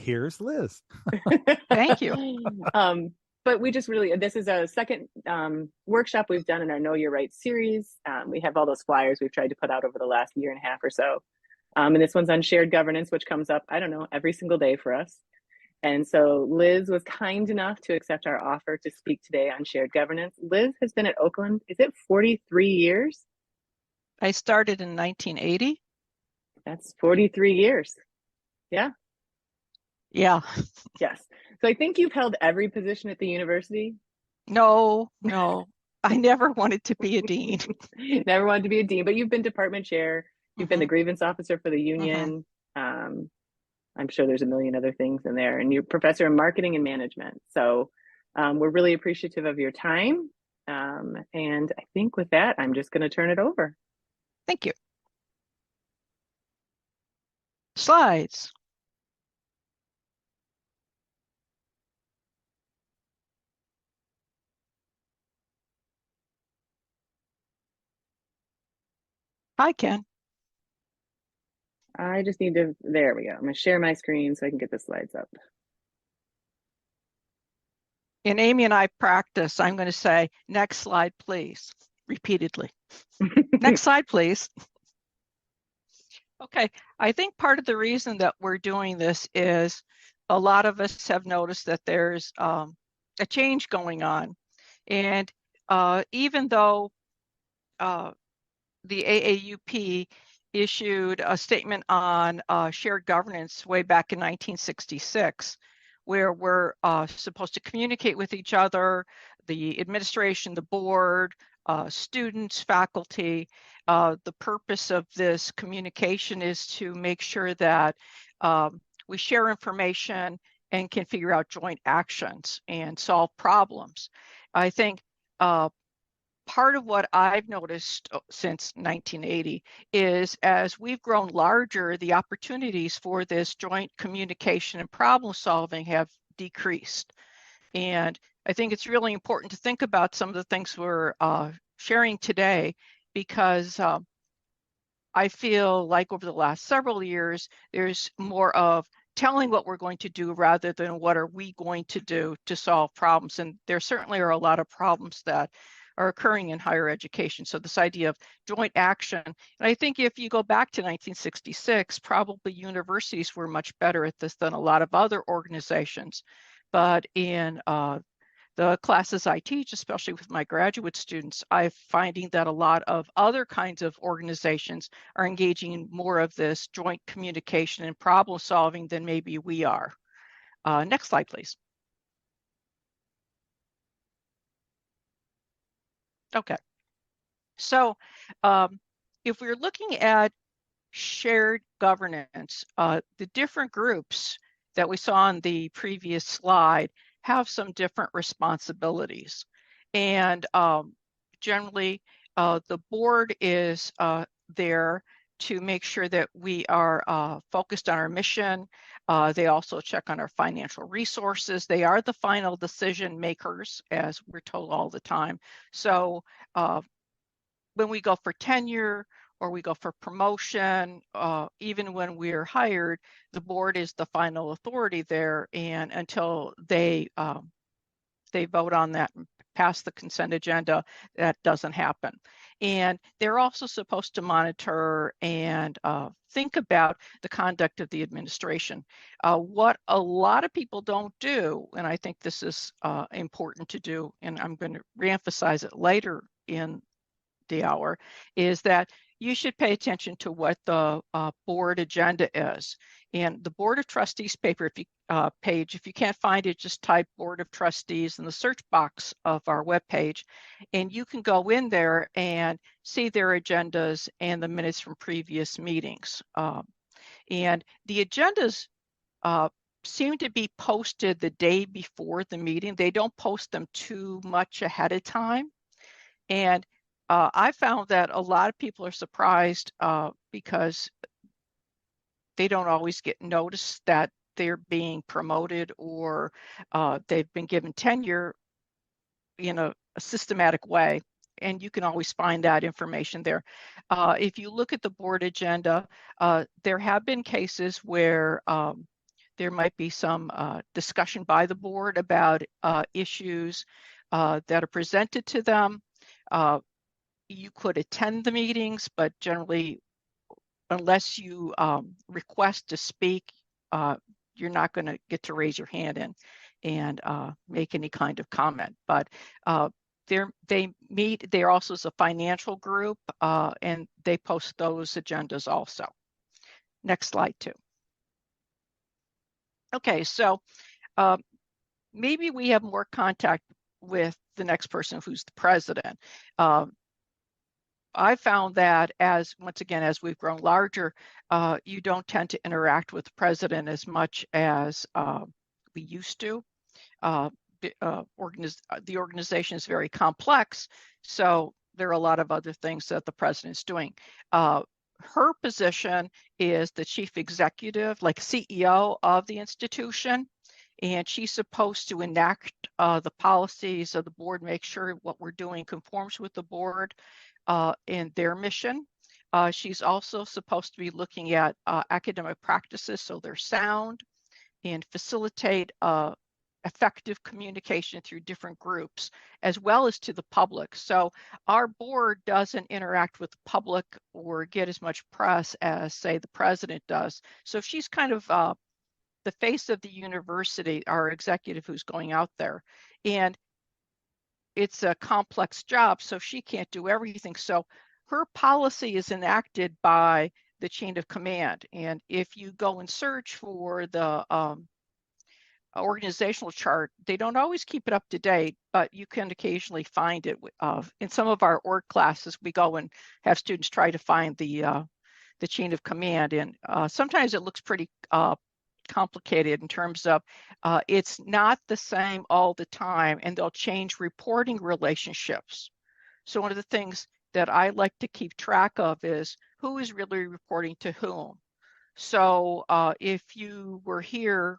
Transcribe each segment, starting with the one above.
Here's Liz. Thank you. But we just really, this is a second workshop we've done in our Know Your Rights series. We have all those flyers we've tried to put out over the last year and a half or so. And this one's on shared governance, which comes up, I don't know, every single day for us. And so Liz was kind enough to accept our offer to speak today on shared governance. Liz has been at Oakland, is it 43 years? I started in 1980. That's 43 years. Yeah. Yeah. Yes. So I think you've held every position at the university. No. I never wanted to be a dean. Never wanted to be a dean, but you've been department chair. You've been the grievance officer for the union. I'm sure there's a million other things in there. And you're professor in marketing and management. So we're really appreciative of your time. And I think with that, I'm just going to turn it over. Thank you. Slides. Hi, Ken. I just need to, there we go. I'm going to share my screen so I can get the slides up. And Amy and I practice. I'm going to say, next slide, please, repeatedly. Next slide, please. Okay, I think part of the reason that we're doing this is a lot of us have noticed that there's a change going on. And even though the AAUP issued a statement on shared governance way back in 1966, where we're supposed to communicate with each other, the administration, the board, students, faculty. The purpose of this communication is to make sure that we share information and can figure out joint actions and solve problems. I think part of what I've noticed since 1980 is as we've grown larger, the opportunities for this joint communication and problem solving have decreased. And I think it's really important to think about some of the things we're sharing today, because I feel like over the last several years, there's more of telling what we're going to do rather than what are we going to do to solve problems. And there certainly are a lot of problems that are occurring in higher education. So this idea of joint action, and I think if you go back to 1966, probably universities were much better at this than a lot of other organizations. But in the classes I teach, especially with my graduate students, I'm finding that a lot of other kinds of organizations are engaging in more of this joint communication and problem solving than maybe we are. Next slide, please. Okay, so if we're looking at shared governance, the different groups that we saw on the previous slide have some different responsibilities. And generally, the board is there to make sure that we are focused on our mission. They also check on our financial resources. They are the final decision makers, as we're told all the time. So when we go for tenure or we go for promotion, even when we're hired, the board is the final authority there. And until they vote on that and pass the consent agenda, that doesn't happen. And they're also supposed to monitor and think about the conduct of the administration. What a lot of people don't do, and I think this is important to do, and I'm going to reemphasize it later in the hour, is that you should pay attention to what the board agenda is. And the Board of Trustees paper, if you page, if you can't find it, just type Board of Trustees in the search box of our webpage, and you can go in there and see their agendas and the minutes from previous meetings. And the agendas seem to be posted the day before the meeting. They don't post them too much ahead of time. And I found that a lot of people are surprised because they don't always get noticed that they're being promoted or they've been given tenure in a systematic way. And you can always find that information there. If you look at the board agenda, there have been cases where there might be some discussion by the board about issues that are presented to them. You could attend the meetings, but generally, unless you request to speak, you're not going to get to raise your hand and make any kind of comment. But they meet. They're also a financial group, and they post those agendas also. Next slide, too. Okay, so maybe we have more contact with the next person who's the president. I found that once again, as we've grown larger, you don't tend to interact with the president as much as we used to. The organization is very complex, so there are a lot of other things that the president's doing. Her position is the chief executive, like CEO of the institution, and she's supposed to enact the policies of the board, make sure what we're doing conforms with the board and their mission. She's also supposed to be looking at academic practices so they're sound, and facilitate effective communication through different groups, as well as to the public. So our board doesn't interact with the public or get as much press as, say, the president does. So she's kind of the face of the university, our executive who's going out there. And it's a complex job, so she can't do everything. So her policy is enacted by the chain of command. And if you go and search for the organizational chart, they don't always keep it up to date, but you can occasionally find it. In some of our org classes, we go and have students try to find the chain of command, and sometimes it looks pretty complicated in terms of it's not the same all the time, and they'll change reporting relationships. So one of the things that I like to keep track of is who is really reporting to whom. So if you were here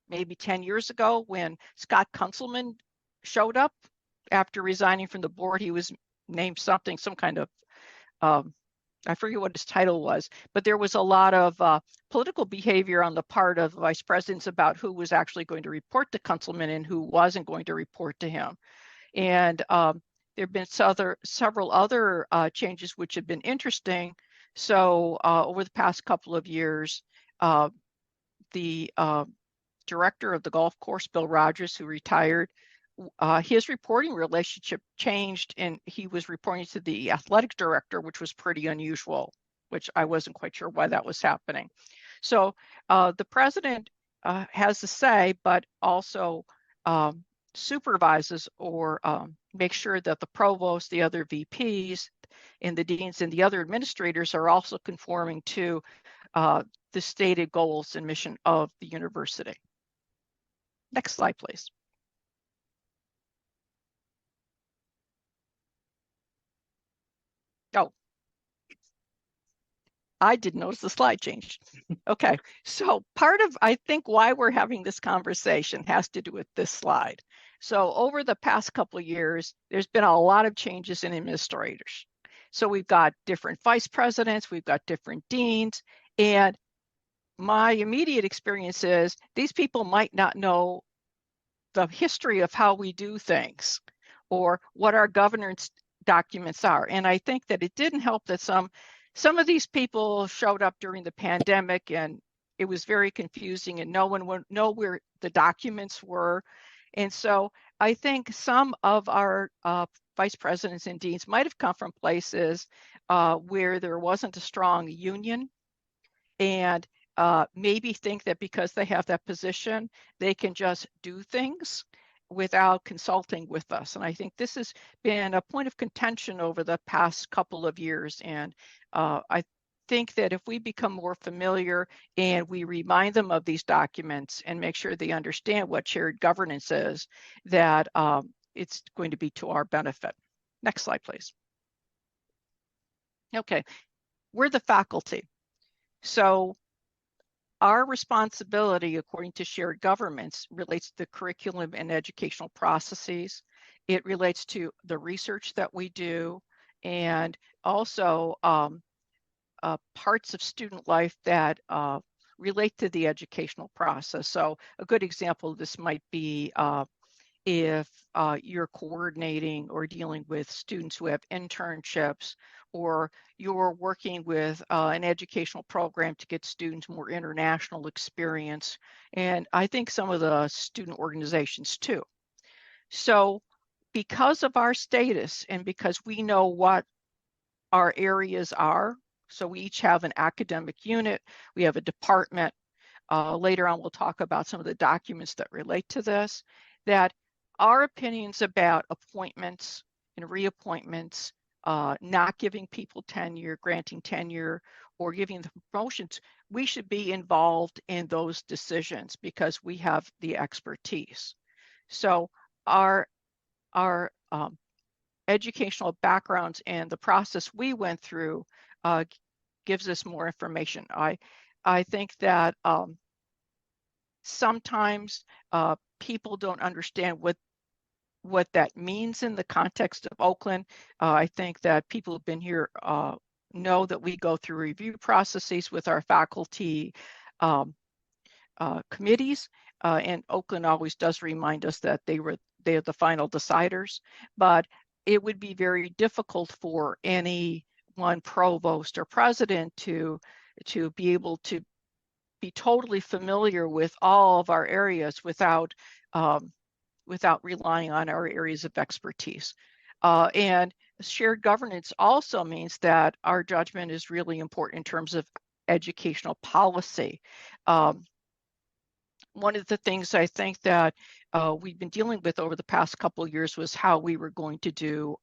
maybe 10 years ago when Scott Kunselman showed up after resigning from the board, he was named something, some kind of, I forget what his title was, but there was a lot of political behavior on the part of vice presidents about who was actually going to report to Kunselman and who wasn't going to report to him. And there have been several other changes which have been interesting. So over the past couple of years, the director of the golf course, Bill Rogers, who retired, his reporting relationship changed, and he was reporting to the athletic director, which was pretty unusual, which I wasn't quite sure why that was happening. So the president has a say, but also supervises or makes sure that the provost, the other VPs, and the deans and the other administrators are also conforming to the stated goals and mission of the university. Next slide, please. Oh, I did notice the slide changed. Okay, so part of, I think, why we're having this conversation has to do with this slide. So over the past couple of years, there's been a lot of changes in administrators. So we've got different vice presidents, we've got different deans, and my immediate experience is these people might not know the history of how we do things or what our governance documents are. And I think that it didn't help that some of these people showed up during the pandemic, and it was very confusing, and no one would know where the documents were. And so I think some of our vice presidents and deans might have come from places where there wasn't a strong union, and maybe think that because they have that position, they can just do things without consulting with us. And I think this has been a point of contention over the past couple of years. And I think that if we become more familiar and we remind them of these documents and make sure they understand what shared governance is, that it's going to be to our benefit. Next slide, please. Okay, we're the faculty. So our responsibility, according to shared governance, relates to the curriculum and educational processes. It relates to the research that we do, and also parts of student life that relate to the educational process. So a good example of this might be if you're coordinating or dealing with students who have internships, or you're working with an educational program to get students more international experience, and I think some of the student organizations too. So because of our status and because we know what our areas are, so we each have an academic unit, we have a department. Later on, we'll talk about some of the documents that relate to this, that our opinions about appointments and reappointments, not giving people tenure, granting tenure, or giving them promotions, we should be involved in those decisions because we have the expertise. So our educational backgrounds and the process we went through gives us more information. I think that sometimes people don't understand what that means in the context of Oakland. I think that people who've been here know that we go through review processes with our faculty committees, and Oakland always does remind us that they are the final deciders, but it would be very difficult for any one provost or president to be able to be totally familiar with all of our areas without relying on our areas of expertise. And shared governance also means that our judgment is really important in terms of educational policy. One of the things I think that we've been dealing with over the past couple of years was how we were going to do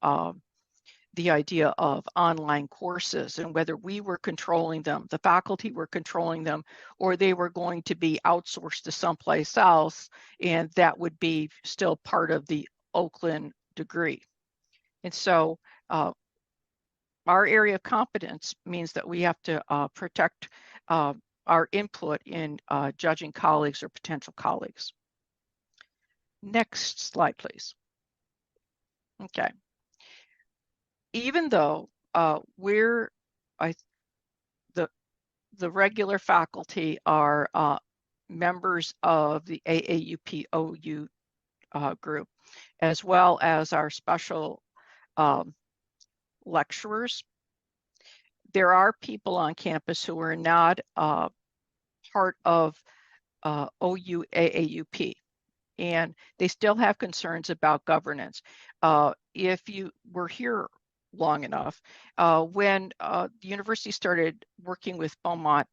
the idea of online courses, and whether we were controlling them, the faculty were controlling them, or they were going to be outsourced to someplace else, and that would be still part of the Oakland degree. And so our area of competence means that we have to protect our input in judging colleagues or potential colleagues. Next slide, please. Okay. Even though the regular faculty are members of the AAUP OU group, as well as our special lecturers, there are people on campus who are not part of OU-AAUP, and they still have concerns about governance. If you were here long enough, when the university started working with Beaumont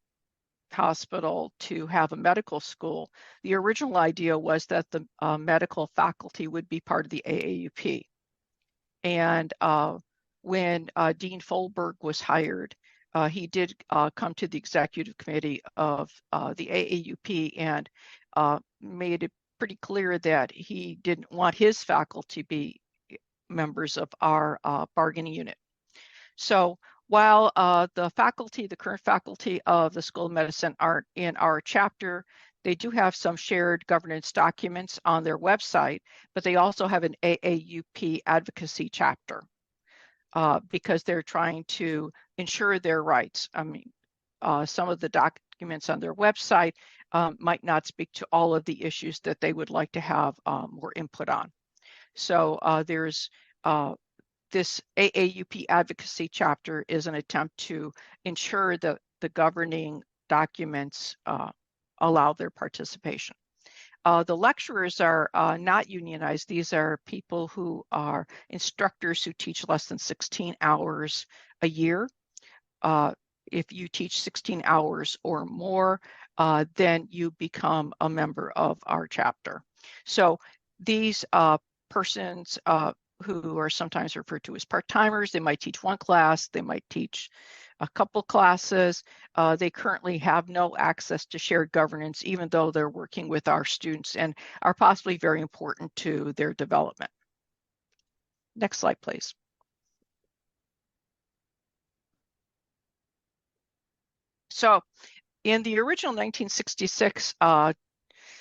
Hospital to have a medical school, the original idea was that the medical faculty would be part of the AAUP. And when Dean Folberg was hired, he did come to the executive committee of the AAUP and made it pretty clear that he didn't want his faculty to be members of our bargaining unit. So while the current faculty of the School of Medicine aren't in our chapter, they do have some shared governance documents on their website, but they also have an AAUP advocacy chapter because they're trying to ensure their rights. I mean, some of the documents on their website might not speak to all of the issues that they would like to have more input on. So there's this AAUP advocacy chapter is an attempt to ensure that the governing documents allow their participation. The lecturers are not unionized. These are people who are instructors who teach less than 16 hours a year. If you teach 16 hours or more, then you become a member of our chapter. So these persons who are sometimes referred to as part-timers, they might teach one class, they might teach a couple classes. They currently have no access to shared governance, even though they're working with our students and are possibly very important to their development. Next slide, please. So in the original 1966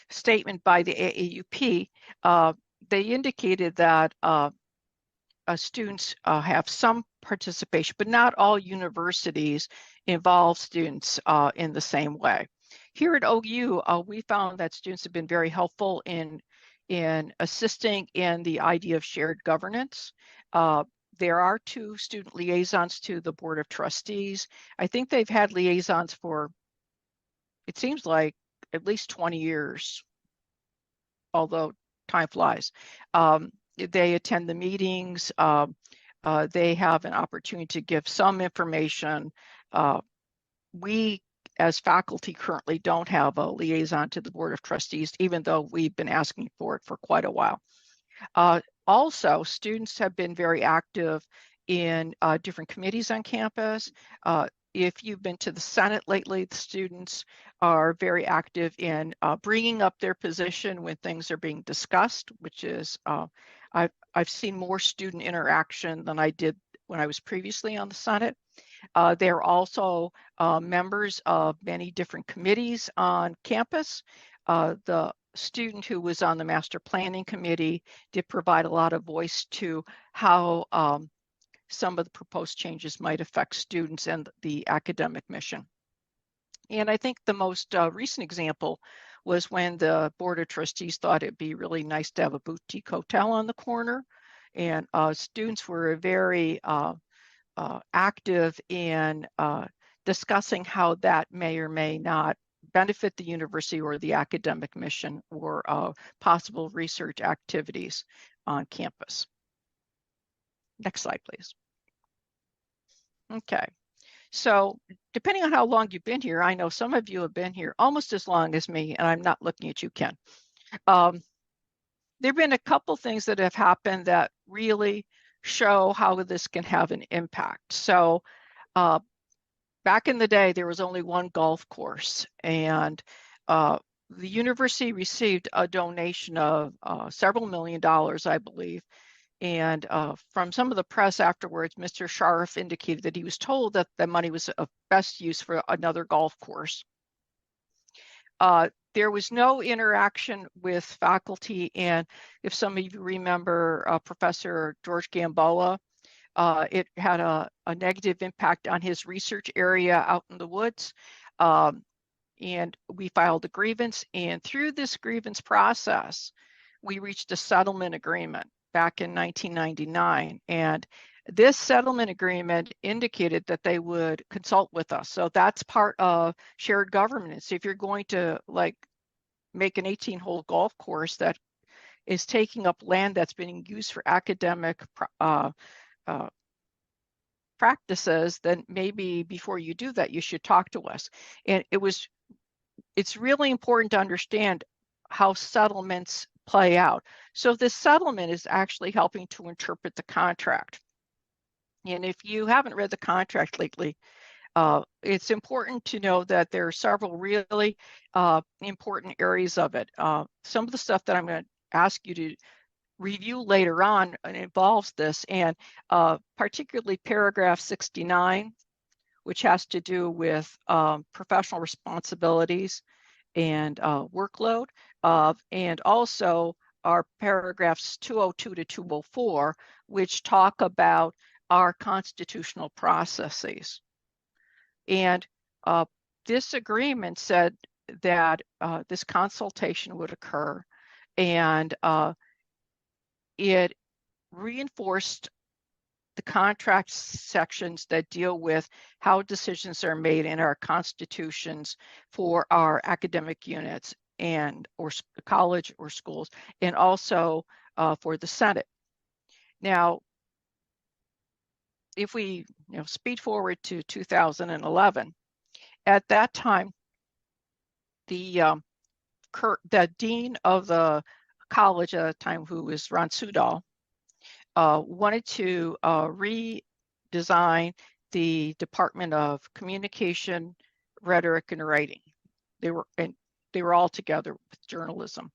statement by the AAUP, they indicated that students have some participation, but not all universities involve students in the same way. Here at OU, we found that students have been very helpful in assisting in the idea of shared governance. There are 2 student liaisons to the Board of Trustees. I think they've had liaisons for, it seems like, at least 20 years, although time flies. They attend the meetings. They have an opportunity to give some information. We, as faculty, currently don't have a liaison to the Board of Trustees, even though we've been asking for it for quite a while. Also, students have been very active in different committees on campus. If you've been to the Senate lately, the students are very active in bringing up their position when things are being discussed, which is, I've seen more student interaction than I did when I was previously on the Senate. They're also members of many different committees on campus. The student who was on the master planning committee did provide a lot of voice to how some of the proposed changes might affect students and the academic mission. And I think the most recent example was when the Board of Trustees thought it'd be really nice to have a boutique hotel on the corner. And students were very active in discussing how that may or may not benefit the university or the academic mission or possible research activities on campus. Next slide, please. Okay, so depending on how long you've been here, I know some of you have been here almost as long as me, and I'm not looking at you, Ken. There have been a couple things that have happened that really show how this can have an impact. So back in the day, there was only one golf course, and the university received a donation of several $1 million, I believe. And from some of the press afterwards, Mr. Scharf indicated that he was told that the money was of best use for another golf course. There was no interaction with faculty, and if some of you remember Professor George Gamboa, it had a negative impact on his research area out in the woods. And we filed a grievance, and through this grievance process, we reached a settlement agreement back in 1999. And this settlement agreement indicated that they would consult with us. So that's part of shared governance. If you're going to make an 18-hole golf course that is taking up land that's being used for academic practices, then maybe before you do that, you should talk to us. And it's really important to understand how settlements play out. So this settlement is actually helping to interpret the contract. And if you haven't read the contract lately, it's important to know that there are several really important areas of it. Some of the stuff that I'm going to ask you to review later on involves this, and particularly paragraph 69, which has to do with professional responsibilities and workload, and also our paragraphs 202 to 204, which talk about our constitutional processes. And this agreement said that this consultation would occur, and it reinforced the contract sections that deal with how decisions are made in our constitutions for our academic units and or college or schools, and also for the Senate. Now, if we speed forward to 2011, at that time, the dean of the college at the time, who was Ron Sudol, wanted to redesign the Department of Communication, Rhetoric, and Writing. They were all together with journalism,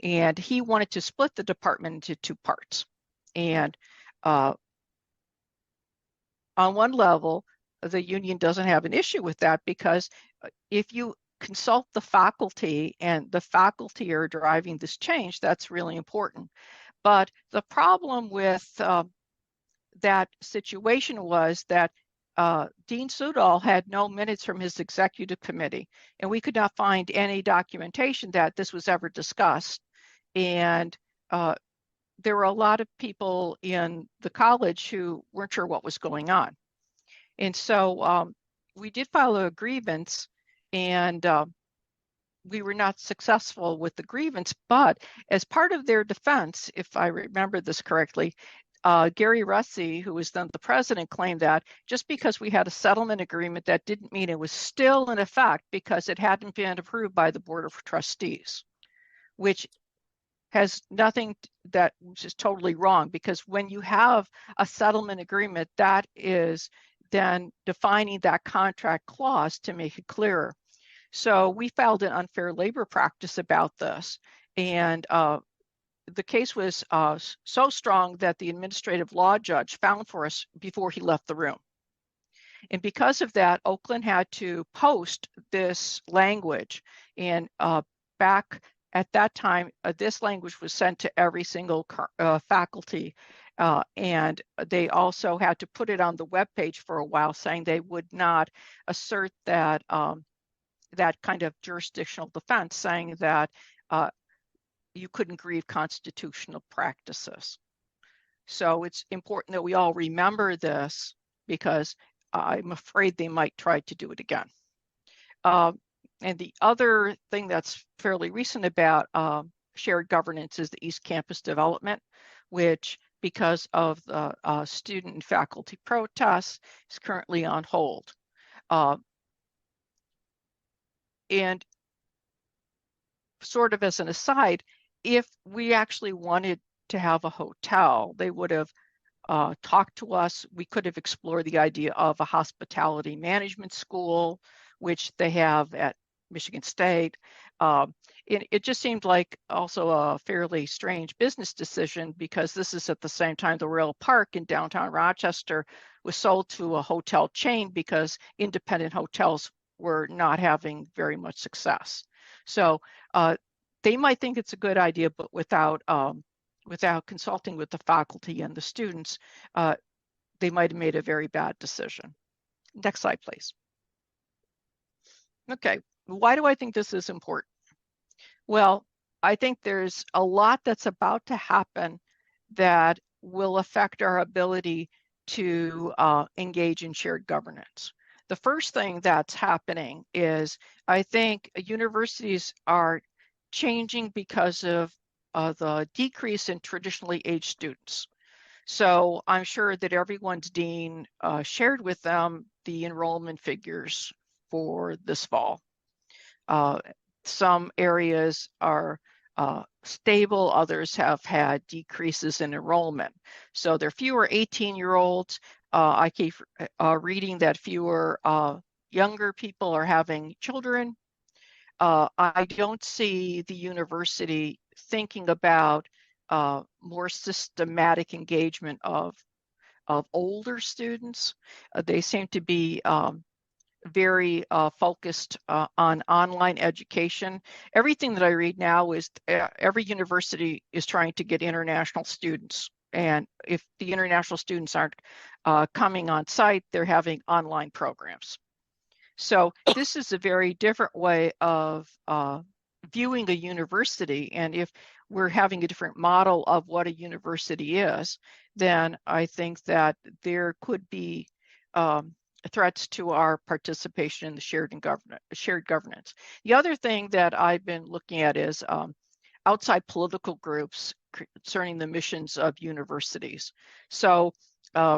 and he wanted to split the department into 2 parts. And on one level, the union doesn't have an issue with that, because if you consult the faculty and the faculty are driving this change, that's really important. But the problem with that situation was that Dean Sudol had no minutes from his executive committee, and we could not find any documentation that this was ever discussed. And there were a lot of people in the college who weren't sure what was going on. And so we did file a grievance, and we were not successful with the grievance. But as part of their defense, if I remember this correctly, Gary Russi, who was then the president, claimed that just because we had a settlement agreement, that didn't mean it was still in effect because it hadn't been approved by the Board of Trustees, which has nothing, that which is totally wrong, because when you have a settlement agreement, that is then defining that contract clause to make it clearer. So we filed an unfair labor practice about this, and the case was so strong that the administrative law judge found for us before he left the room. And because of that, Oakland had to post this language. And back at that time, this language was sent to every single faculty. And they also had to put it on the webpage for a while, saying they would not assert that that kind of jurisdictional defense, saying that you couldn't grieve constitutional practices. So it's important that we all remember this, because I'm afraid they might try to do it again. And the other thing that's fairly recent about shared governance is the East Campus development, which, because of the student and faculty protests, is currently on hold. And sort of as an aside, if we actually wanted to have a hotel, they would have talked to us. We could have explored the idea of a hospitality management school, which they have at Michigan State. It just seemed like also a fairly strange business decision, because this is at the same time the Royal Park in downtown Rochester was sold to a hotel chain because independent hotels were not having very much success. So they might think it's a good idea, but without consulting with the faculty and the students, they might have made a very bad decision. Next slide, please. Okay, why do I think this is important? Well, I think there's a lot that's about to happen that will affect our ability to engage in shared governance. The first thing that's happening is, I think universities are changing because of the decrease in traditionally aged students. So I'm sure that everyone's dean shared with them the enrollment figures for this fall. Some areas are stable, others have had decreases in enrollment. So there are fewer 18-year-olds. I keep reading that fewer younger people are having children. I don't see the university thinking about more systematic engagement of older students. They seem to be very focused on online education. Everything that I read now is every university is trying to get international students. And if the international students aren't coming on site, they're having online programs. So this is a very different way of viewing a university. And if we're having a different model of what a university is, then I think that there could be threats to our participation in the shared governance. The other thing that I've been looking at is outside political groups concerning the missions of universities. So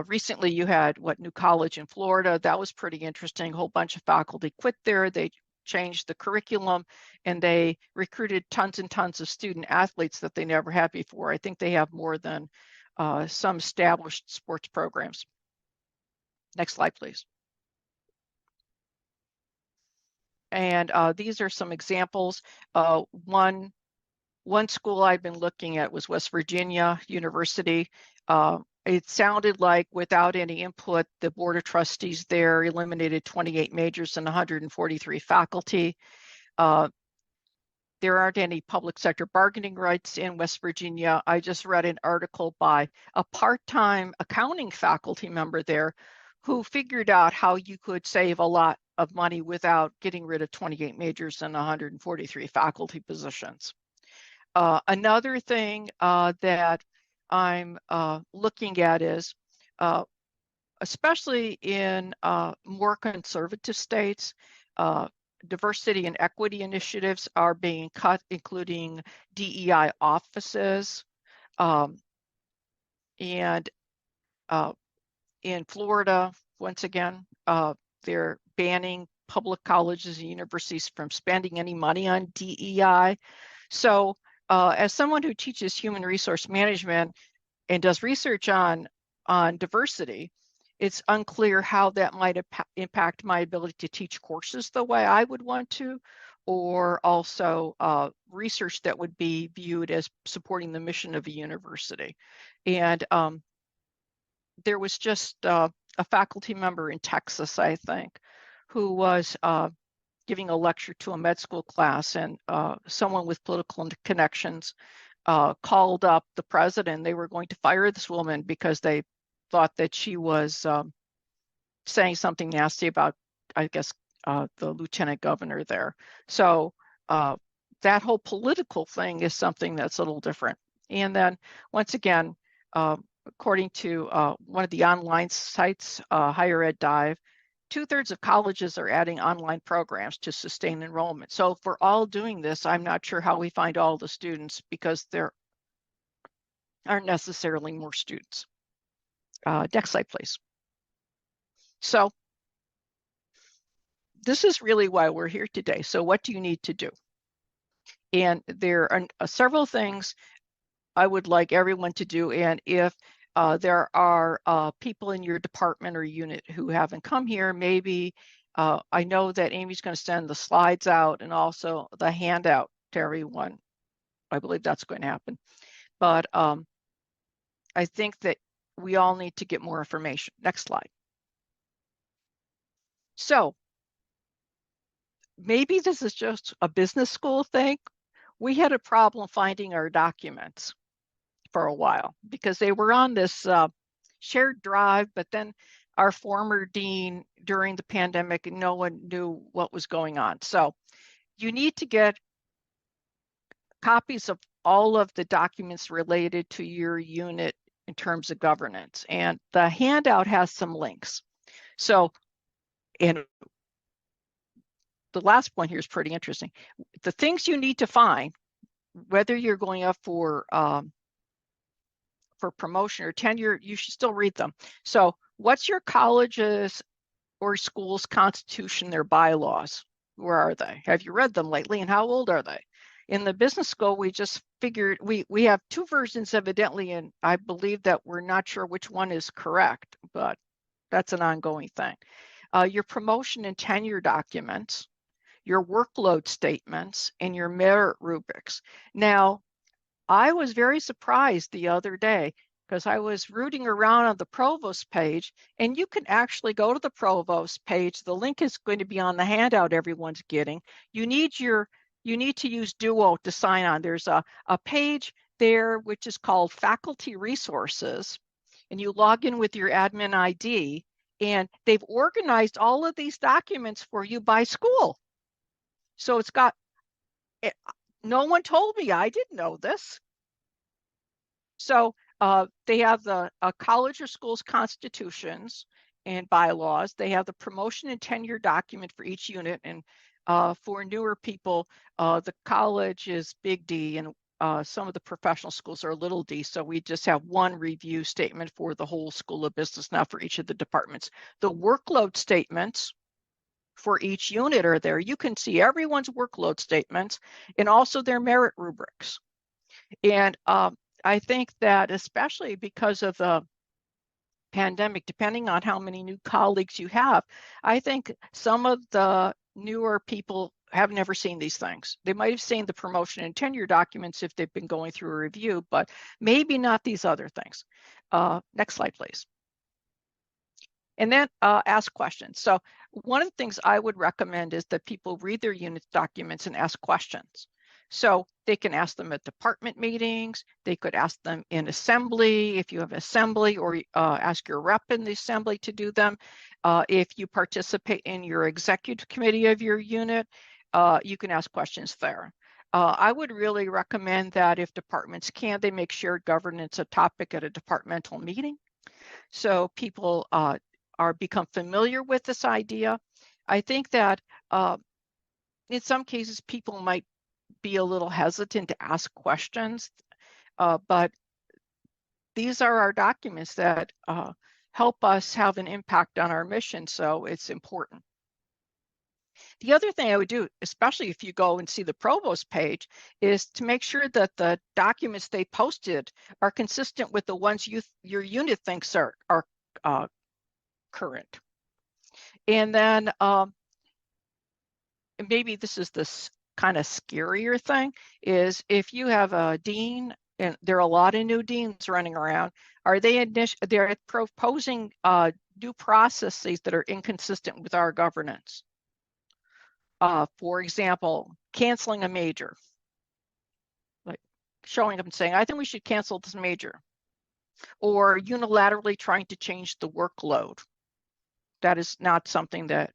recently you had New College in Florida. That was pretty interesting. A whole bunch of faculty quit there. They changed the curriculum and they recruited tons and tons of student athletes that they never had before. I think they have more than some established sports programs. Next slide, please. And these are some examples. One school I've been looking at was West Virginia University. It sounded like without any input, the Board of Trustees there eliminated 28 majors and 143 faculty. There aren't any public sector bargaining rights in West Virginia. I just read an article by a part-time accounting faculty member there who figured out how you could save a lot of money without getting rid of 28 majors and 143 faculty positions. Another thing that I'm looking at is, especially in more conservative states, diversity and equity initiatives are being cut, including DEI offices. And in Florida, once again, they're banning public colleges and universities from spending any money on DEI. So as someone who teaches human resource management and does research on diversity, it's unclear how that might impact my ability to teach courses the way I would want to, or also research that would be viewed as supporting the mission of a university. And there was just a faculty member in Texas, I think, who was giving a lecture to a med school class, and someone with political connections called up the president. They were going to fire this woman because they thought that she was saying something nasty about, I guess, the lieutenant governor there. So that whole political thing is something that's a little different. And then once again, according to one of the online sites, Higher Ed Dive, 2/3 of colleges are adding online programs to sustain enrollment. So if we're all doing this, I'm not sure how we find all the students, because there aren't necessarily more students. Next slide, please. So this is really why we're here today. So what do you need to do? And there are several things I would like everyone to do. And if there are people in your department or unit who haven't come here, maybe I know that Amy's going to send the slides out and also the handout to everyone. I believe that's going to happen. But I think that we all need to get more information. Next slide. So maybe this is just a business school thing. We had a problem finding our documents for a while because they were on this shared drive, but then our former dean, during the pandemic, no one knew what was going on. So you need to get copies of all of the documents related to your unit in terms of governance. And the handout has some links. So, and the last point here is pretty interesting. The things you need to find, whether you're going up for promotion or tenure, you should still read them. So what's your college's or school's constitution, their bylaws? Where are they? Have you read them lately, and how old are they? In the business school, we just figured we have two versions evidently, and I believe that we're not sure which one is correct, but that's an ongoing thing. Your promotion and tenure documents, your workload statements, and your merit rubrics. Now, I was very surprised the other day because I was rooting around on the provost page, and you can actually go to the provost page. The link is going to be on the handout everyone's getting. You need to use Duo to sign on. There's a page there which is called Faculty Resources, and you log in with your admin ID, and they've organized all of these documents for you by school. So it's got, no one told me, I didn't know this. So they have the college or school's constitutions and bylaws. They have the promotion and tenure document for each unit. And for newer people, the college is big D, and some of the professional schools are little d. So we just have one review statement for the whole School of Business, not for each of the departments. The workload statements for each unit are there. You can see everyone's workload statements and also their merit rubrics. And I think that especially because of the pandemic, depending on how many new colleagues you have, I think some of the newer people have never seen these things. They might have seen the promotion and tenure documents if they've been going through a review, but maybe not these other things. Next slide, please. And then ask questions. So one of the things I would recommend is that people read their unit documents and ask questions. So they can ask them at department meetings. They could ask them in assembly if you have assembly, or ask your rep in the assembly to do them. If you participate in your executive committee of your unit, you can ask questions there. I would really recommend that if departments can, they make shared governance a topic at a departmental meeting, so people become familiar with this idea. I think that in some cases people might be a little hesitant to ask questions, but these are our documents that help us have an impact on our mission, so it's important. The other thing I would do, especially if you go and see the provost page, is to make sure that the documents they posted are consistent with the ones your unit thinks are current. And then maybe this is this kind of scarier thing, is if you have a dean, and there are a lot of new deans running around, are they're proposing new processes that are inconsistent with our governance. For example, canceling a major, like showing up and saying, I think we should cancel this major, or unilaterally trying to change the workload. That is not something that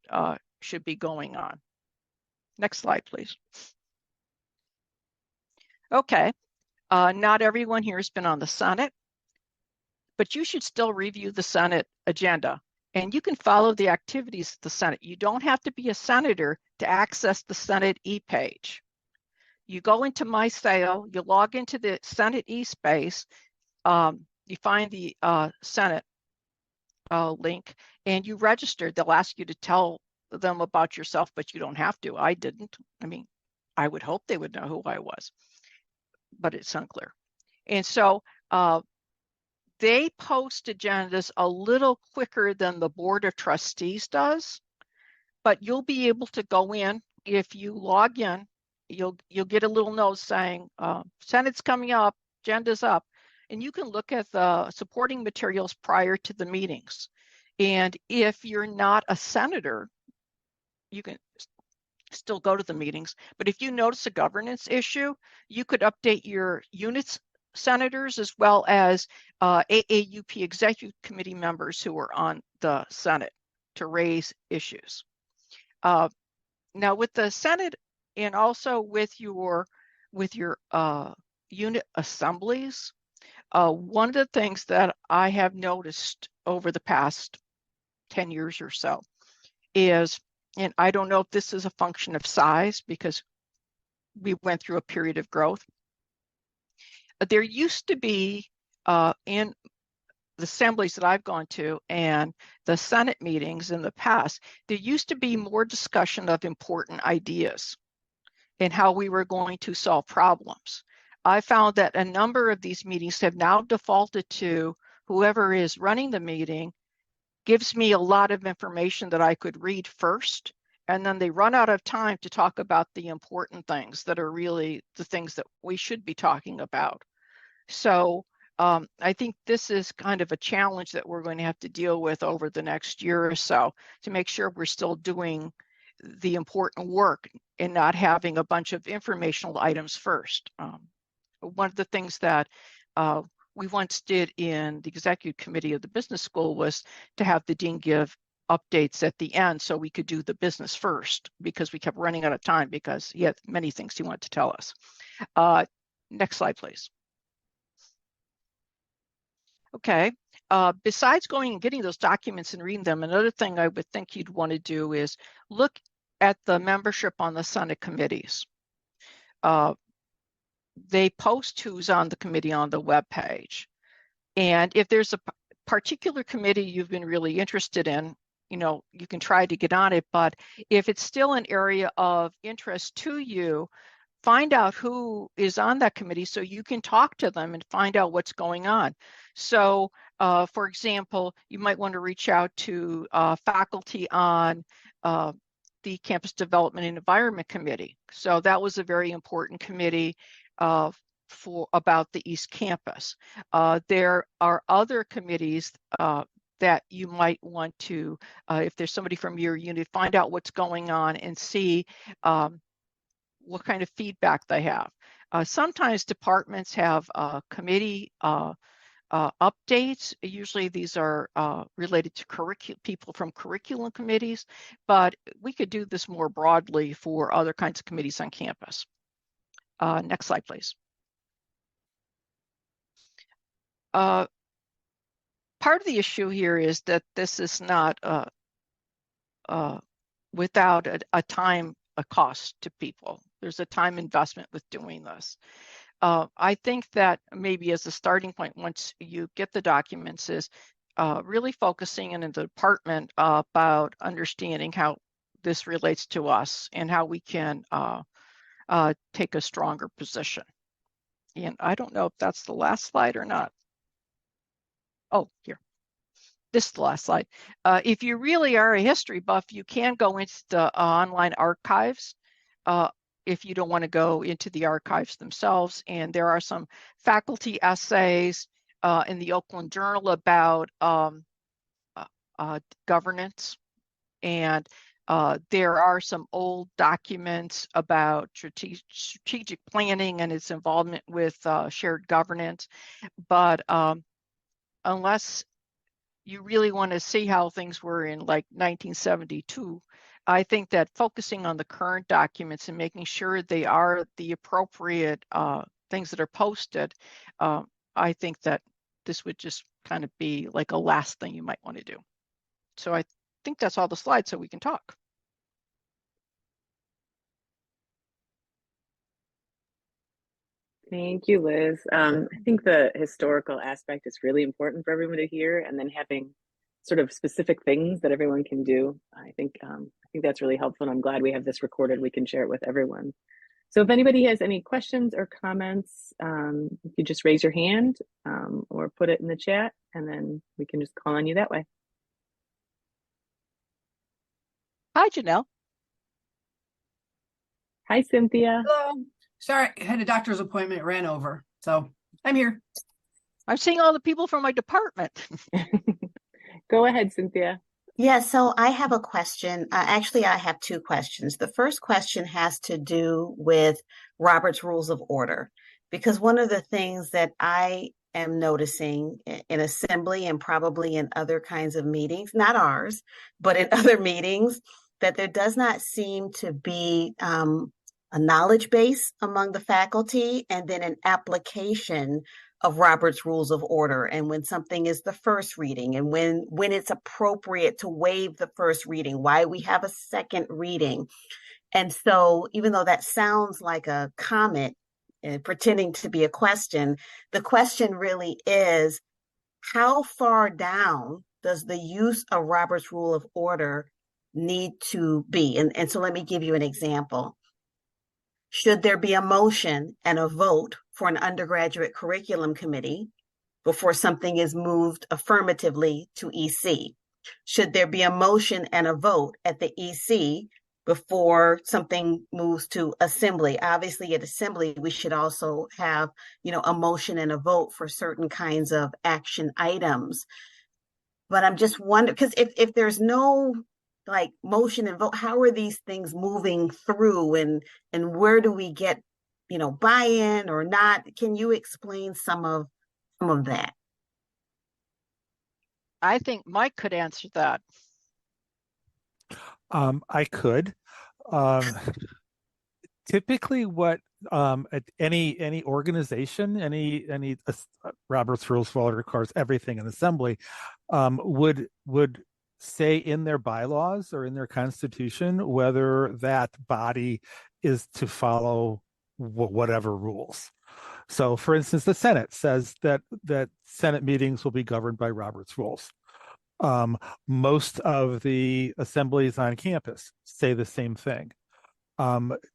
should be going on. Next slide, please. Okay, not everyone here has been on the Senate, but you should still review the Senate agenda, and you can follow the activities of the Senate. You don't have to be a senator to access the Senate e-page. You go into My Sale, you log into the Senate e-space, you find the Senate link, and you register. They'll ask you to tell them about yourself, but you don't have to. I didn't. I mean, I would hope they would know who I was, but it's unclear. And so they post agendas a little quicker than the Board of Trustees does, but you'll be able to go in. If you log in, you'll get a little note saying Senate's coming up, agenda's up, and you can look at the supporting materials prior to the meetings. And if you're not a senator, you can still go to the meetings, but if you notice a governance issue, you could update your unit's senators as well as AAUP executive committee members who are on the Senate to raise issues. Now with the Senate, and also with your unit assemblies, one of the things that I have noticed over the past 10 years or so is, and I don't know if this is a function of size because we went through a period of growth. There used to be in the assemblies that I've gone to and the Senate meetings in the past, there used to be more discussion of important ideas and how we were going to solve problems. I found that a number of these meetings have now defaulted to whoever is running the meeting gives me a lot of information that I could read first, and then they run out of time to talk about the important things that are really the things that we should be talking about. So I think this is kind of a challenge that we're going to have to deal with over the next year or so to make sure we're still doing the important work and not having a bunch of informational items first. One of the things that we once did in the executive committee of the business school was to have the dean give updates at the end so we could do the business first, because we kept running out of time because he had many things he wanted to tell us. Next slide, please. Okay, besides going and getting those documents and reading them, another thing I would think you'd want to do is look at the membership on the Senate committees. They post who's on the committee on the web page. And if there's a particular committee you've been really interested in, you can try to get on it, but if it's still an area of interest to you, find out who is on that committee so you can talk to them and find out what's going on. So, for example, you might want to reach out to faculty on the Campus Development and Environment Committee. So that was a very important committee about the East Campus. There are other committees that you might want to, if there's somebody from your unit, find out what's going on and see what kind of feedback they have. Sometimes departments have committee updates. Usually these are related to people from curriculum committees, but we could do this more broadly for other kinds of committees on campus. Next slide, please. Part of the issue here is that this is not without a cost to people. There's a time investment with doing this. I think that maybe as a starting point, once you get the documents, is really focusing in the department about understanding how this relates to us and how we can take a stronger position. And I don't know if that's the last slide or not. Oh, here. This is the last slide. If you really are a history buff, you can go into the online archives if you don't want to go into the archives themselves. And there are some faculty essays in the Oakland Journal about governance. And there are some old documents about strategic planning and its involvement with shared governance. But unless you really want to see how things were in like 1972, I think that focusing on the current documents and making sure they are the appropriate things that are posted, I think that this would just kind of be like a last thing you might want to do. So I think that's all the slides, so we can talk. Thank you, Liz. I think the historical aspect is really important for everyone to hear, and then having sort of specific things that everyone can do. I think that's really helpful, and I'm glad we have this recorded. We can share it with everyone. So if anybody has any questions or comments, you could just raise your hand or put it in the chat, and then we can just call on you that way. Hi, Janelle. Hi, Cynthia. Hello. Sorry, I had a doctor's appointment, ran over. So I'm here. I'm seeing all the people from my department. Go ahead, Cynthia. Yeah, so I have a question. Actually, I have two questions. The first question has to do with Robert's Rules of Order, because one of the things that I am noticing in assembly and probably in other kinds of meetings, not ours, but in other meetings, that there does not seem to be a knowledge base among the faculty and then an application of Robert's Rules of Order, and when something is the first reading, and when it's appropriate to waive the first reading, why we have a second reading. And so even though that sounds like a comment pretending to be a question, the question really is, how far down does the use of Robert's Rule of Order need to be? And so let me give you an example. Should there be a motion and a vote for an undergraduate curriculum committee before something is moved affirmatively to EC? Should there be a motion and a vote at the EC before something moves to assembly? Obviously, at assembly, we should also have, a motion and a vote for certain kinds of action items. But I'm just wondering, because if there's no like motion and vote, how are these things moving through, and where do we get buy-in or not? Can you explain some of that? I think Mike could answer that. I could. Typically what at any organization, any Robert's Rules of Order requires everything in assembly, would say in their bylaws or in their constitution whether that body is to follow whatever rules. So for instance, the Senate says that Senate meetings will be governed by Robert's Rules. Most of the assemblies on campus say the same thing.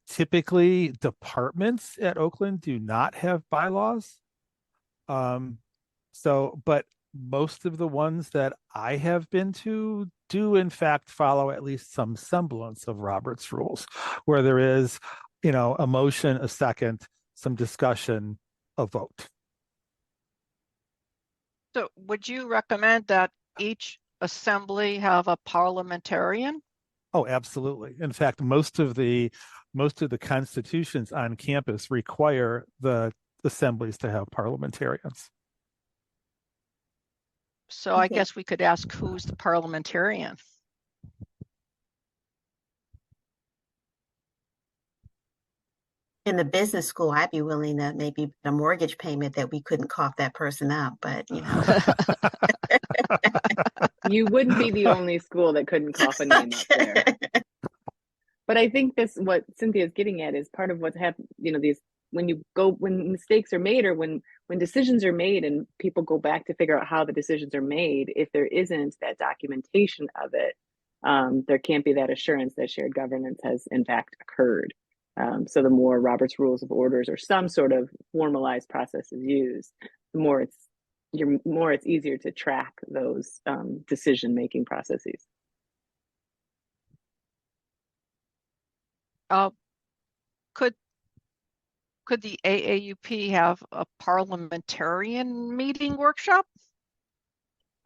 Typically departments at Oakland do not have bylaws. But most of the ones that I have been to do in fact follow at least some semblance of Robert's Rules, where there is, a motion, a second, some discussion, a vote. So would you recommend that each assembly have a parliamentarian? Oh, absolutely. In fact, most of the constitutions on campus require the assemblies to have parliamentarians. So I Okay. guess we could ask, who's the parliamentarian? In the business school, I'd be willing to maybe put a mortgage payment that we couldn't cough that person up, but you know. You wouldn't be the only school that couldn't cough a name up there. But I think this, what Cynthia's getting at, is part of what's happened. You know, these, when mistakes are made, or when decisions are made and people go back to figure out how the decisions are made, if there isn't that documentation of it, there can't be that assurance that shared governance has in fact occurred. So the more Robert's Rules of Orders or some sort of formalized process is used, the more it's easier to track those decision-making processes. Could the AAUP have a parliamentarian meeting workshop?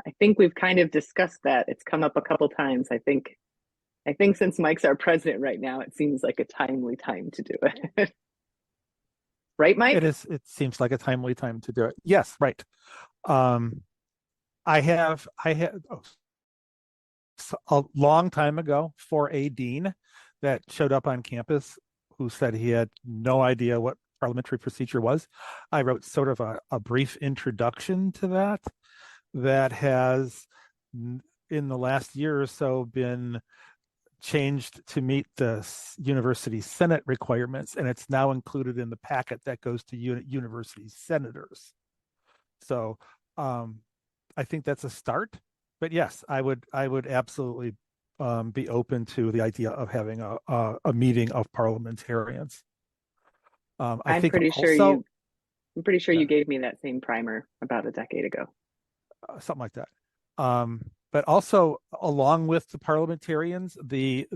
I think we've kind of discussed that. It's come up a couple times. I think since Mike's our president right now, it seems like a timely time to do it. Right, Mike? It is. It seems like a timely time to do it. Yes, right. I have a long time ago for a dean that showed up on campus who said he had no idea what parliamentary procedure was. I wrote sort of a brief introduction to that has, in the last year or so, been changed to meet the university senate requirements, and it's now included in the packet that goes to university senators. So I think that's a start. But yes, I would absolutely be open to the idea of having a meeting of parliamentarians. I'm pretty sure you gave me that same primer about a decade ago. Something like that. But also, along with the parliamentarians, the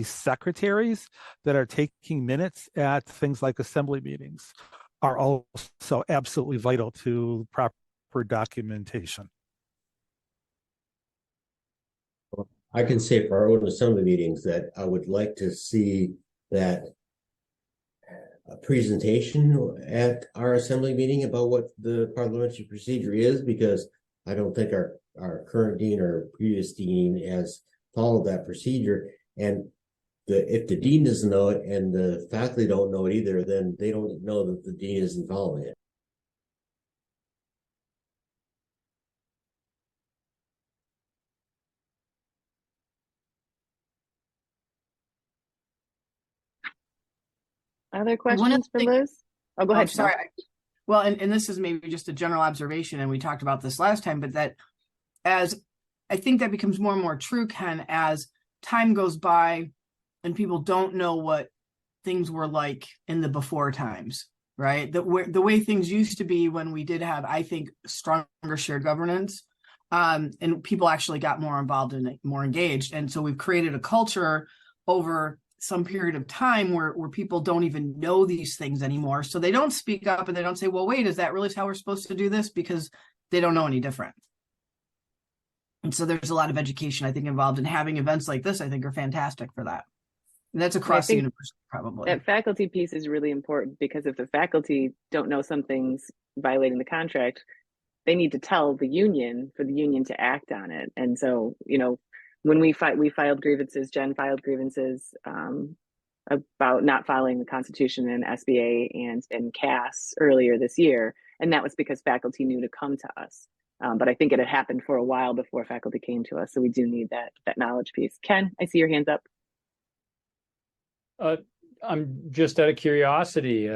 secretaries that are taking minutes at things like assembly meetings are also absolutely vital to proper documentation. I can say for our own assembly meetings that I would like to see that a presentation at our assembly meeting about what the parliamentary procedure is, because I don't think our current dean or previous dean has followed that procedure. And if the dean doesn't know it and the faculty don't know it either, then they don't know that the dean isn't following it. Other questions for Liz? Oh, go ahead. Sorry. Well, and this is maybe just a general observation, and we talked about this last time, but that as I think that becomes more and more true, Ken, as time goes by and people don't know what things were like in the before times, right? The way things used to be when we did have, I think, stronger shared governance, and people actually got more involved in it, more engaged. And so we've created a culture over some period of time where people don't even know these things anymore. So they don't speak up and they don't say, well, wait, is that really how we're supposed to do this? Because they don't know any different. And so there's a lot of education, I think, involved in having events like this. I think are fantastic for that. And that's across the university, probably. That faculty piece is really important, because if the faculty don't know something's violating the contract, they need to tell the union for the union to act on it. And so, when we filed grievances, Jen filed grievances about not following the Constitution and SBA and CAS earlier this year. And that was because faculty knew to come to us. But I think it had happened for a while before faculty came to us. So we do need that knowledge piece. Ken, I see your hands up. I'm just out of curiosity,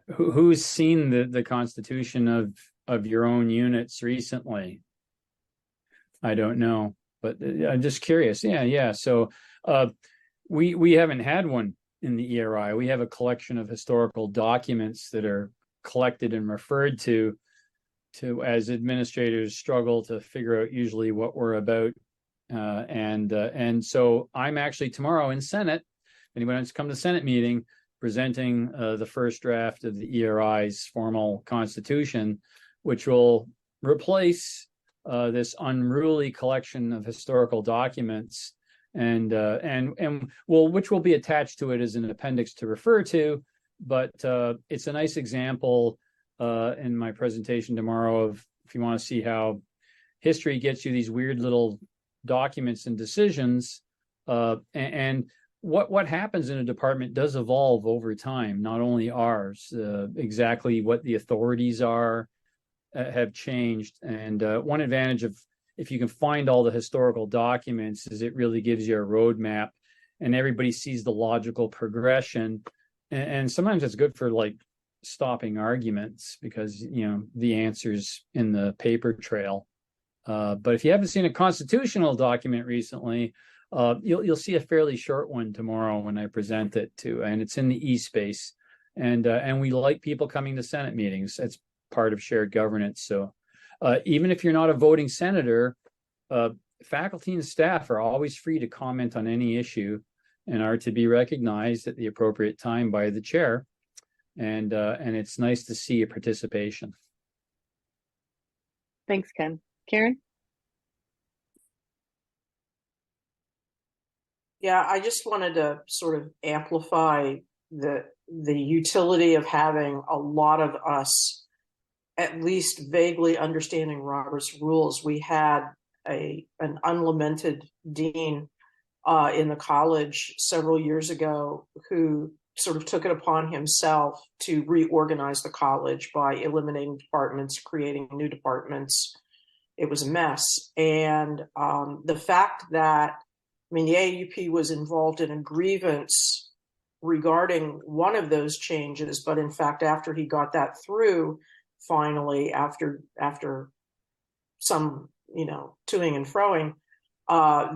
who's seen the Constitution of your own units recently? I don't know, but I'm just curious. Yeah. So we haven't had one in the ERI. We have a collection of historical documents that are collected and referred to as administrators struggle to figure out usually what we're about. And so I'm actually tomorrow in Senate. Anyone wants to come to the Senate meeting, presenting the first draft of the ERI's formal constitution, which will replace this unruly collection of historical documents and well, which will be attached to it as an appendix to refer to, but it's a nice example in my presentation tomorrow of, if you want to see how history gets you these weird little documents and decisions, and what happens in a department does evolve over time, not only ours, exactly what the authorities are have changed. And one advantage of, if you can find all the historical documents, is it really gives you a roadmap and everybody sees the logical progression. And sometimes it's good for like stopping arguments because, you know, the answer's in the paper trail. But if you haven't seen a constitutional document recently, you'll see a fairly short one tomorrow when I present it too, and it's in the e-space. And we like people coming to Senate meetings. That's part of shared governance. So even if you're not a voting senator, faculty and staff are always free to comment on any issue and are to be recognized at the appropriate time by the chair. And it's nice to see a participation. Thanks, Ken. Karen? Yeah, I just wanted to sort of amplify the utility of having a lot of us at least vaguely understanding Robert's rules. We had an unlamented dean in the college several years ago who sort of took it upon himself to reorganize the college by eliminating departments, creating new departments. It was a mess. And the fact that, I mean, the AAUP was involved in a grievance regarding one of those changes, but in fact, after he got that through, finally, after some, you know, toing and froing,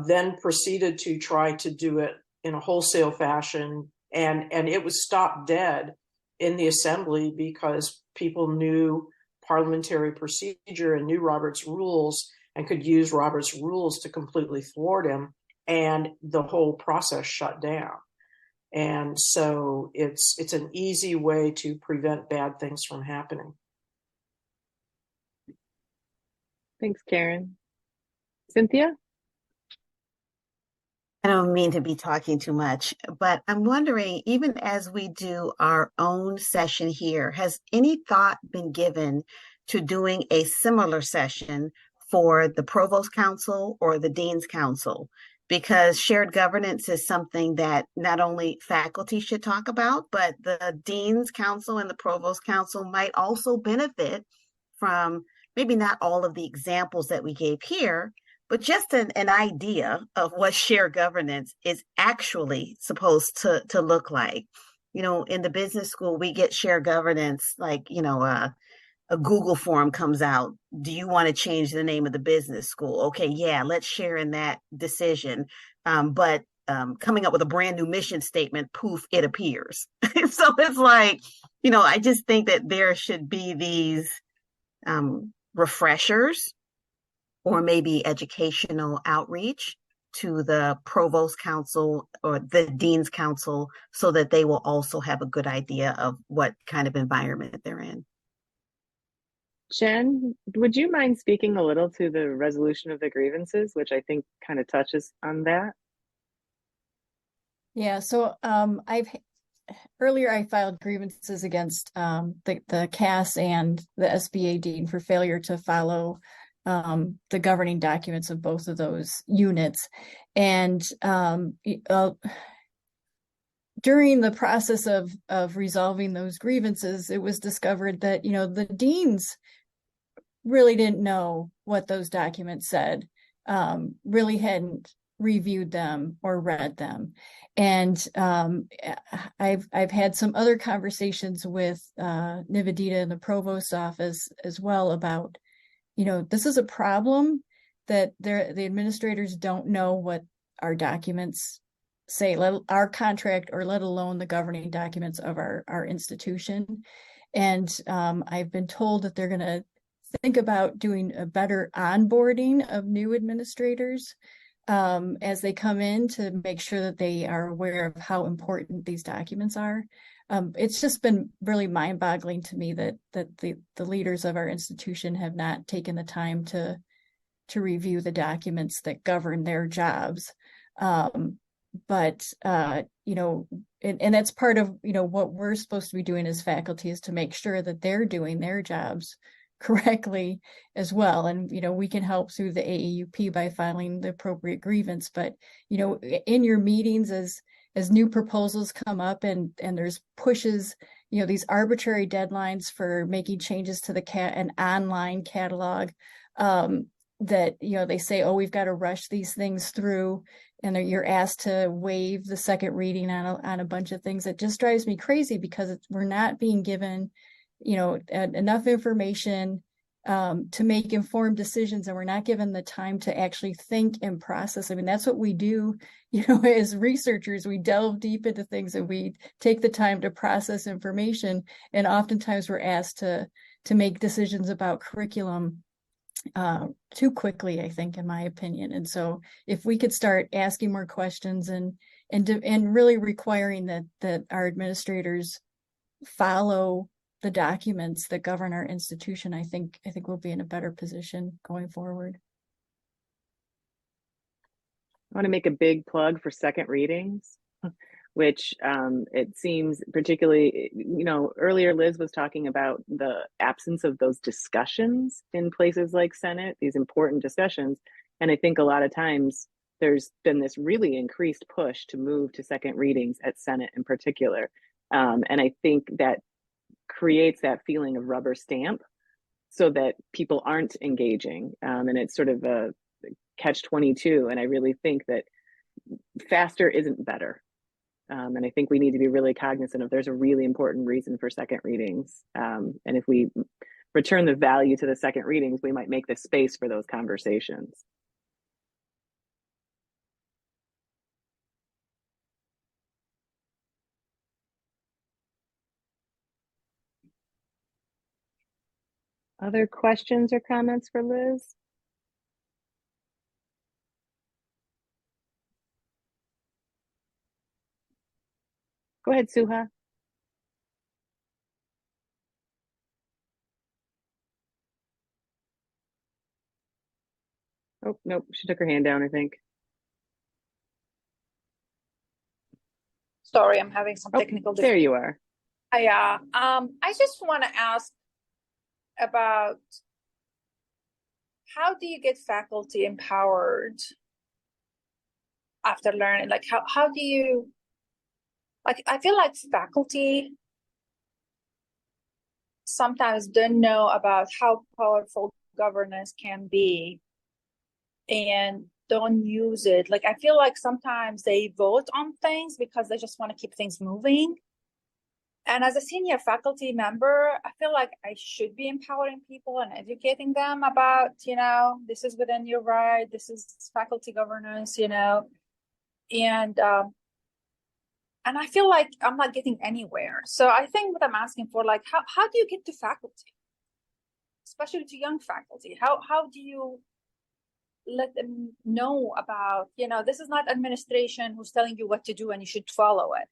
then proceeded to try to do it in a wholesale fashion. And it was stopped dead in the assembly because people knew parliamentary procedure and knew Robert's rules and could use Robert's rules to completely thwart him. And the whole process shut down. And so it's an easy way to prevent bad things from happening. Thanks, Karen. Cynthia? I don't mean to be talking too much, but I'm wondering, even as we do our own session here, has any thought been given to doing a similar session for the Provost Council or the Dean's Council? Because shared governance is something that not only faculty should talk about, but the Dean's Council and the Provost Council might also benefit from maybe not all of the examples that we gave here, but just an idea of what shared governance is actually supposed to look like. You know, in the business school, we get shared governance like, you know, a Google form comes out. Do you want to change the name of the business school? Okay, yeah, let's share in that decision. But coming up with a brand new mission statement, poof, it appears. So it's like, you know, I just think that there should be these refreshers or maybe educational outreach to the Provost Council or the Dean's Council so that they will also have a good idea of what kind of environment they're in. Jen, would you mind speaking a little to the resolution of the grievances, which I think kind of touches on that? Yeah, so earlier I filed grievances against the CAS and the SBA Dean for failure to follow the governing documents of both of those units. And during the process of resolving those grievances, it was discovered that, you know, the deans really didn't know what those documents said, really hadn't reviewed them or read them. And I've had some other conversations with Nivedita in the provost's office as well about, you know, this is a problem that the administrators don't know what our documents say, our contract, or let alone the governing documents of our institution. And I've been told that they're going to think about doing a better onboarding of new administrators as they come in to make sure that they are aware of how important these documents are. It's just been really mind-boggling to me that the leaders of our institution have not taken the time to review the documents that govern their jobs. But you know, and that's part of, you know, what we're supposed to be doing as faculty, is to make sure that they're doing their jobs correctly as well. And, you know, we can help through the AAUP by filing the appropriate grievance. But, you know, in your meetings, as new proposals come up and there's pushes, you know, these arbitrary deadlines for making changes to an online catalog, that, you know, they say, oh, we've got to rush these things through, and you're asked to waive the second reading on a bunch of things. It just drives me crazy, because we're not being given, you know, enough information to make informed decisions, and we're not given the time to actually think and process. I mean, that's what we do, you know, as researchers. We delve deep into things and we take the time to process information, and oftentimes we're asked to make decisions about curriculum too quickly, I think, in my opinion. And so if we could start asking more questions and really requiring that our administrators follow the documents that govern our institution, I think we'll be in a better position going forward. I want to make a big plug for second readings, which it seems particularly, you know, earlier Liz was talking about the absence of those discussions in places like Senate, these important discussions. And I think a lot of times there's been this really increased push to move to second readings at Senate in particular. And I think that creates that feeling of rubber stamp, so that people aren't engaging. And it's sort of a catch-22. And I really think that faster isn't better. And I think we need to be really cognizant of, there's a really important reason for second readings. And if we return the value to the second readings, we might make the space for those conversations. Other questions or comments for Liz? Go ahead, Suha. Oh, nope, she took her hand down, I think. Sorry, I'm having some technical difficulties. There you are. I just want to ask about, how do you get faculty empowered after learning? Like, how do you, like, I feel like faculty sometimes don't know about how powerful governance can be and don't use it. Like, I feel like sometimes they vote on things because they just want to keep things moving. And as a senior faculty member, I feel like I should be empowering people and educating them about, you know, this is within your right, this is faculty governance, you know, and I feel like I'm not getting anywhere. So I think what I'm asking for, like, how do you get to faculty, especially to young faculty? How do you let them know about, you know, this is not administration who's telling you what to do and you should follow it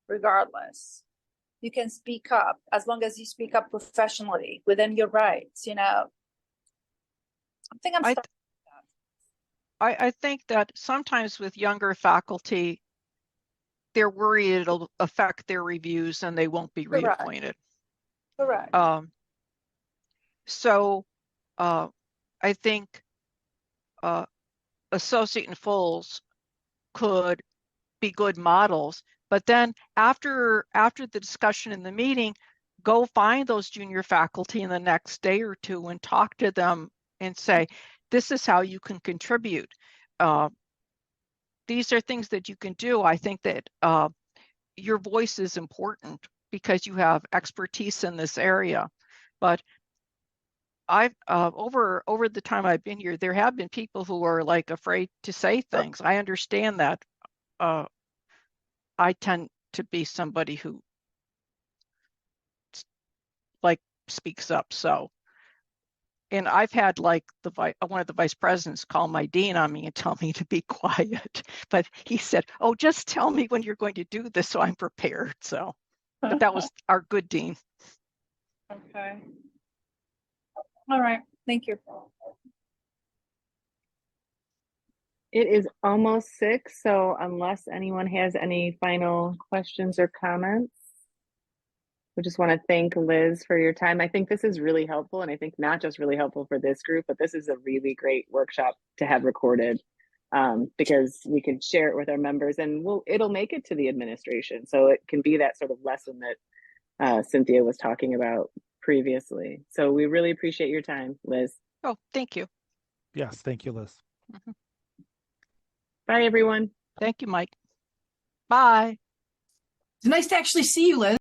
regardless. You can speak up as long as you speak up professionally within your rights, you know. I think I'm stuck with that. I think that sometimes with younger faculty, they're worried it'll affect their reviews and they won't be reappointed. Correct. So I think associate and fulls could be good models, but then after the discussion in the meeting, go find those junior faculty in the next day or two and talk to them and say, this is how you can contribute. These are things that you can do. I think that your voice is important because you have expertise in this area. But I've over the time I've been here, there have been people who are like afraid to say things. I understand that. I tend to be somebody who like speaks up. So, and I've had like one of the vice presidents call my dean on me and tell me to be quiet. But he said, "Oh, just tell me when you're going to do this, so I'm prepared." So, but that was our good dean. Okay. All right. Thank you. It is almost 6, so unless anyone has any final questions or comments, we just want to thank Liz for your time. I think this is really helpful, and I think not just really helpful for this group, but this is a really great workshop to have recorded, because we can share it with our members, and it'll make it to the administration. So it can be that sort of lesson that Cynthia was talking about previously. So we really appreciate your time, Liz. Oh, thank you. Yes, thank you, Liz. Bye, everyone. Thank you, Mike. Bye. It's nice to actually see you, Liz.